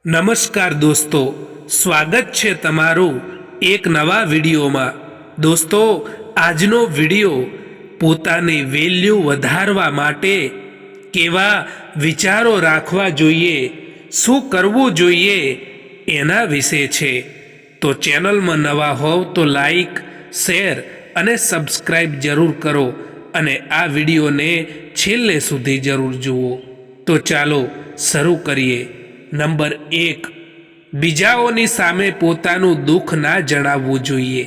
નમસ્કાર દોસ્તો, સ્વાગત છે તમારું એક નવા વિડીયોમાં। દોસ્તો, આજનો વિડીયો પોતાની વેલ્યુ વધારવા માટે કેવા વિચારો રાખવા જોઈએ, શું કરવું જોઈએ એના વિશે છે। તો ચેનલમાં નવા હોવ તો લાઈક, શેર અને સબસ્ક્રાઈબ જરૂર કરો અને આ વિડીયોને છેલ્લે સુધી જરૂર જુઓ। તો ચાલો શરૂ કરીએ। નંબર 1, બીજાઓની સામે પોતાનું દુઃખ ના જણાવવું જોઈએ,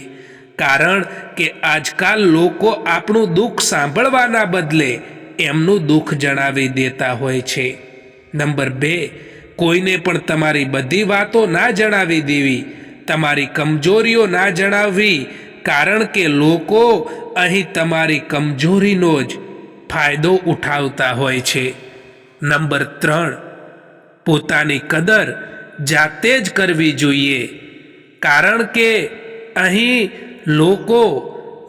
કારણ કે આજકાલ લોકો આપણું દુઃખ સાંભળવાના બદલે એમનું દુઃખ જણાવી દેતા હોય છે। નંબર 2, કોઈને પણ તમારી બધી વાતો ના જણાવી દેવી, તમારી કમજોરીઓ ના જણાવવી, કારણ કે લોકો અહીં તમારી કમજોરીનો જ ફાયદો ઉઠાવતા હોય છે। નંબર 3, પોતાની કદર જાતે જ કરવી જોઈએ, કારણ કે અહીં લોકો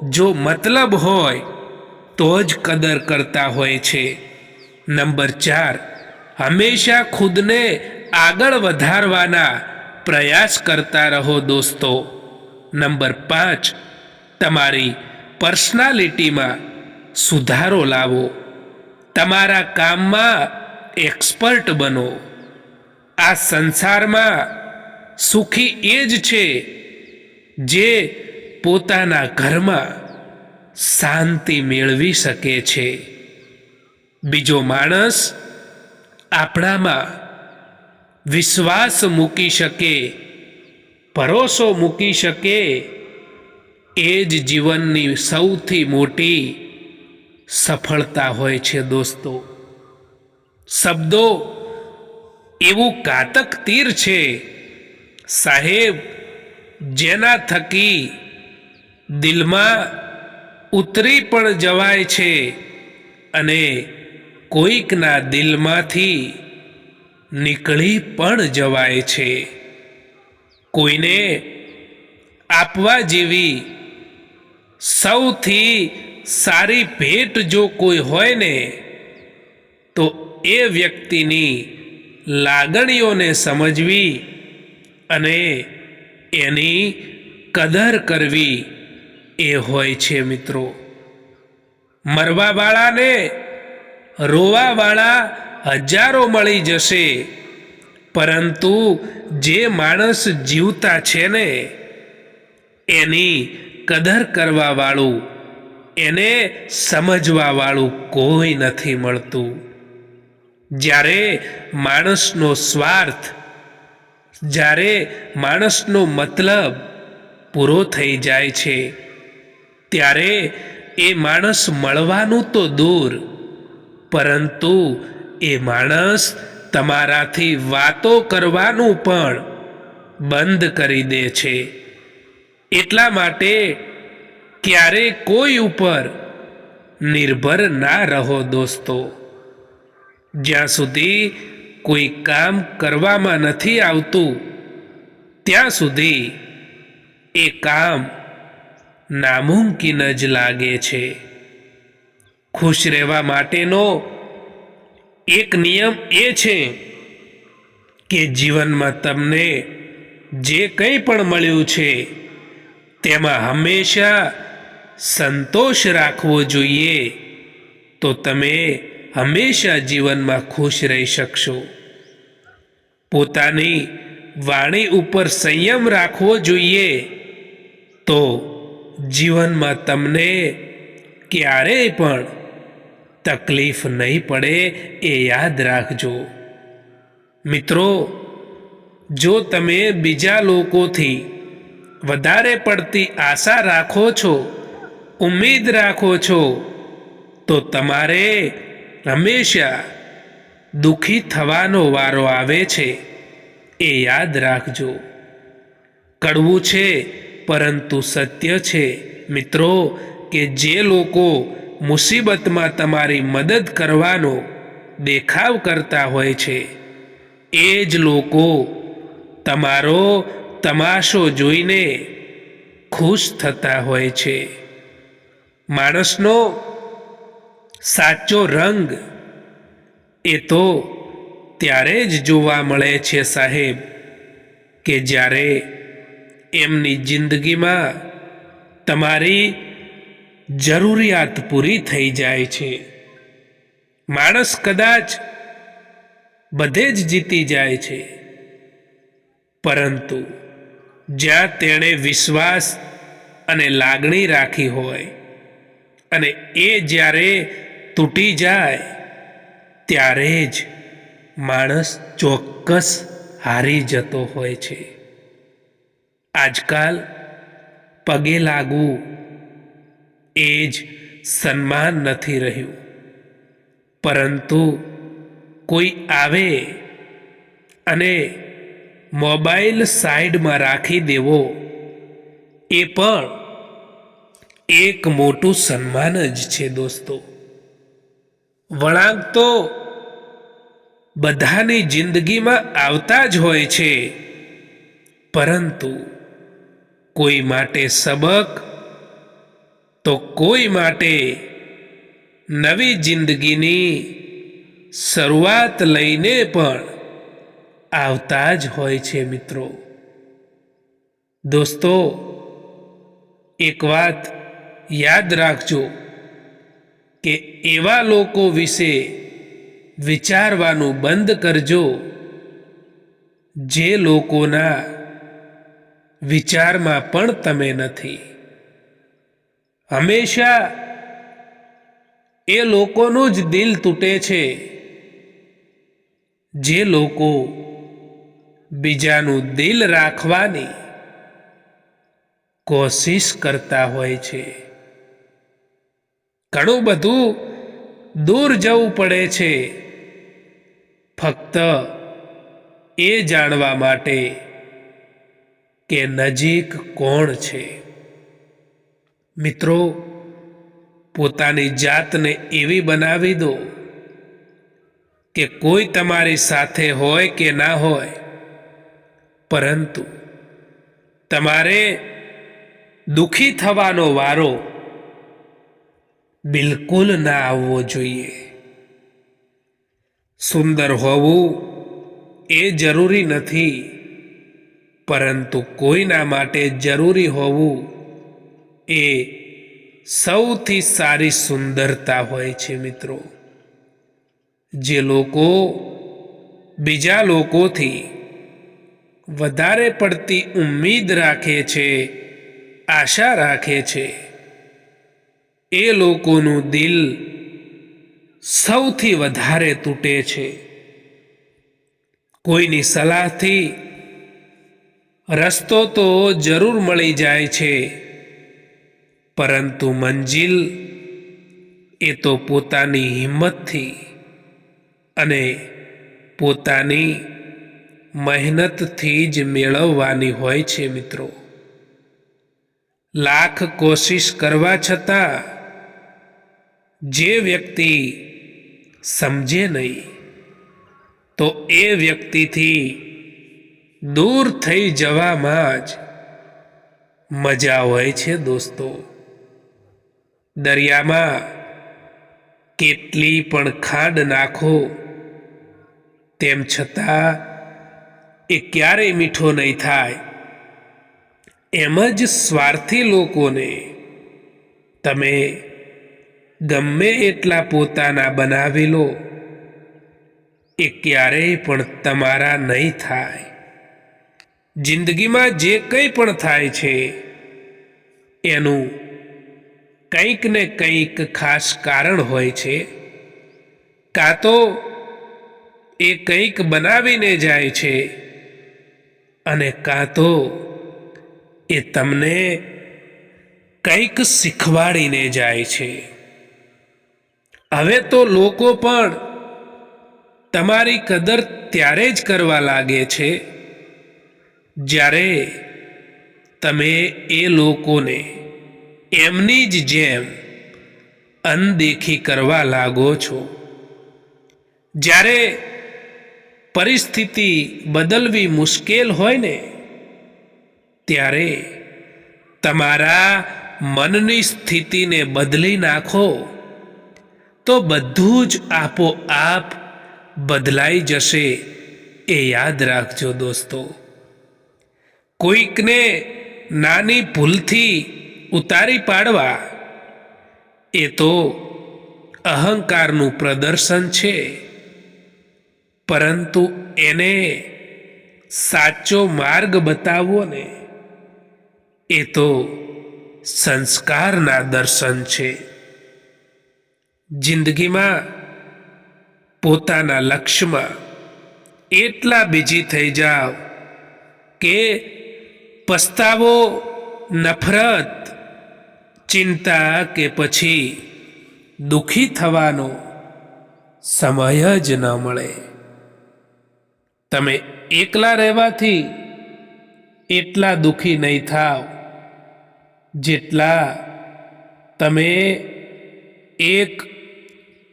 જો મતલબ હોય તો જ કદર કરતા હોય છે। નંબર 4, હંમેશા ખુદને આગળ વધારવાના પ્રયાસ કરતા રહો દોસ્તો। નંબર 5, તમારી પર્સનાલિટીમાં સુધારો લાવો, તમારા કામમાં એક્સપર્ટ બનો। આ સંસારમાં સુખી એ જ છે જે પોતાના ઘરમાં શાંતિ મેળવી શકે છે। બીજો માણસ આપણામાં વિશ્વાસ મૂકી શકે, ભરોસો મૂકી શકે, એ જ જીવનની સૌથી મોટી સફળતા હોય છે દોસ્તો। શબ્દો એવું ઘાતક તીર છે સાહેબ, જેના થકી દિલમાં ઉતરી પણ જવાય છે અને કોઈકના દિલમાંથી નીકળી પણ જવાય છે। કોઈને આપવા જેવી સૌથી સારી ભેટ જો કોઈ હોય ને, તો એ વ્યક્તિની લાગણીઓને સમજવી અને એની કદર કરવી એ હોય છે મિત્રો। મરવાવાળાને રોવાવાળા હજારો મળી જશે, પરંતુ જે માણસ જીવતા છે ને, એની કદર કરવાવાળું, એને સમજવાવાળું કોઈ નથી મળતું। જ્યારે માણસનો સ્વાર્થ, જ્યારે માણસનો મતલબ પૂરો થઈ જાય છે, ત્યારે એ માણસ મળવાનું તો દૂર, પરંતુ એ માણસ તમારાથી વાતો કરવાનું પણ બંધ કરી દે છે। એટલા માટે ક્યારે કોઈ ઉપર નિર્ભર ના રહો દોસ્તો। જ્યાં સુધી કોઈ કામ કરવામાં નથી આવતું, ત્યાં સુધી એ કામ નામુમકિન જ લાગે છે। ખુશ રહેવા માટેનો એક નિયમ એ છે કે જીવનમાં તમને જે કંઈ પણ મળ્યું છે તેમાં હંમેશા સંતોષ રાખવો જોઈએ, તો તમે હંમેશા જીવનમાં ખુશ રહી શકશો। પોતાની વાણી ઉપર સંયમ રાખવો જોઈએ, તો જીવનમાં તમને ક્યારેય પણ તકલીફ નહીં પડે, એ યાદ રાખજો। મિત્રો, જો તમે બીજા લોકોથી વધારે પડતી આશા રાખો છો, ઉમ્મીદ રાખો છો, તો તમારે હંમેશા દુઃખી થવાનો વારો આવે છે, એ યાદ રાખજો। કડવું છે પરંતુ સત્ય છે મિત્રો, કે જે લોકો મુસીબતમાં તમારી મદદ કરવાનો દેખાવ કરતા હોય છે, એ જ લોકો તમારો તમાશો જોઈને ખુશ થતા હોય છે। માણસનો સાચો રંગ એ તો ત્યારે જ જોવા મળે છે સાહેબ, કે જ્યારે એમની જિંદગીમાં તમારી જરૂરિયાત પૂરી થઈ જાય છે. માણસ કદાચ બધે જ જીતી જાય છે, પરંતુ જ્યાં તેણે વિશ્વાસ અને લાગણી રાખી હોય અને એ જ્યારે તૂટી જાય ત્યારે જ માણસ ચોક્કસ હારી જતો હોય છે. આજકાલ પગે લાગવું એ જ સન્માન નથી રહ્યું, પરંતુ કોઈ આવે અને મોબાઈલ સાઈડમાં રાખી દેવો એ પણ એક મોટું સન્માન જ છે દોસ્તો. વળાંક તો બધાની જિંદગીમાં આવતા જ હોય છે, પરંતુ કોઈ માટે સબક તો કોઈ માટે નવી જિંદગીની શરૂઆત લઈને પણ આવતા જ હોય છે મિત્રો. દોસ્તો, એક વાત યાદ રાખજો કે એવા લોકો વિશે વિચારવાનું બંધ કરજો જે લોકોના વિચારમાં પણ તમે નથી. હંમેશા એ લોકોનું જ દિલ તૂટે છે જે લોકો બીજાનું દિલ રાખવાની કોશિશ કરતા હોય છે. ઘણું બધું દૂર જવું પડે છે ફક્ત એ જાણવા માટે કે નજીક કોણ છે. મિત્રો, પોતાની જાતને એવી બનાવી દો કે કોઈ તમારી સાથે હોય કે ના હોય, પરંતુ તમારે દુખી થવાનો વારો બિલકુલ ના આવવો જોઈએ. સુંદર હોવું એ જરૂરી નથી, પરંતુ કોઈના માટે જરૂરી હોવું એ સૌથી સારી સુંદરતા હોય છે મિત્રો. જે લોકો બીજા લોકોથી વધારે પડતી ઉમ્મીદ રાખે છે, આશા રાખે છે, એ લોકોનું દિલ સૌથી વધારે તૂટે છે. કોઈની સલાહથી રસ્તો તો જરૂર મળી જાય છે, પરંતુ મંજિલ એ તો પોતાની હિંમતથી અને પોતાની મહેનતથી જ મેળવવાની હોય છે મિત્રો. લાખ કોશિશ કરવા છતાં જે વ્યક્તિ સમજે નહીં, તો એ વ્યક્તિથી દૂર થઈ જવામાં જ મજા હોય છે દોસ્તો. દરિયામાં કેટલી પણ ખાંડ નાખો, તેમ છતાં એ ક્યારેય મીઠો નહીં થાય. એમ જ સ્વાર્થી લોકોને તમે ગમે એટલા પોતાના બનાવી લો, એ ક્યારેય પણ તમારા નહીં થાય. જિંદગીમાં જે કંઈ પણ થાય છે એનું કંઈક ને કંઈક ખાસ કારણ હોય છે. કાં તો એ કંઈક બનાવીને જાય છે, અને કાં તો એ તમને કંઈક શીખવાડીને જાય છે. હવે તો લોકો પણ તમારી કદર ત્યારે જ કરવા લાગે છે જ્યારે તમે એ લોકોને એમની જ જેમ અનદેખી કરવા લાગો છો. જ્યારે પરિસ્થિતિ બદલવી મુશ્કેલ હોય ને, ત્યારે તમારા મનની સ્થિતિને બદલી નાખો તો બધું જ આપોઆપ બદલાઈ જશે એ યાદ રાખજો દોસ્તો. કોઈકને નાની ભૂલથી ઉતારી પાડવા એ તો અહંકારનું પ્રદર્શન છે, પરંતુ એને સાચો માર્ગ બતાવવો ને એ તો સંસ્કારના દર્શન છે. જિંદગીમાં પોતાના લક્ષ્યમાં એટલા બીજી થઈ જાવ કે પસ્તાવો, નફરત, ચિંતા કે પછી દુઃખી થવાનો સમય જ ન મળે. તમે એકલા રહેવાથી એટલા દુઃખી નહીં થાવ જેટલા તમે એક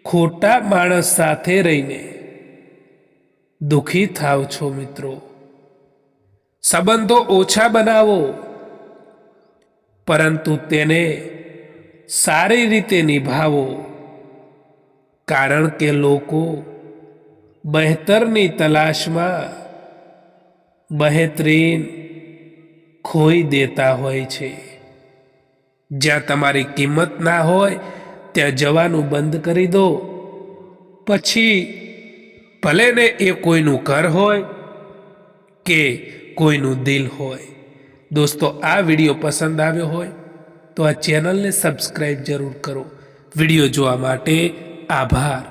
ખોટા માણસ સાથે રહીને દુઃખી થાવ છો મિત્રો. સંબંધો ઓછા બનાવો, પરંતુ તેને સારી રીતે નિભાવો, કારણ કે લોકો બહેતરની તલાશમાં બહેતરીન ખોઈ દેતા હોય છે. જ્યાં તમારી કિંમત ના હોય ત્યાં જવાનું બંધ કરી દો. પછી ભલે ને એ કોઈનું ઘર હોય કે કોઈનું દિલ હોય. દોસ્તો, આ વિડીયો પસંદ આવ્યો હોય તો આ ચેનલને સબસ્ક્રાઈબ જરૂર કરો. વિડીયો જોવા માટે આભાર.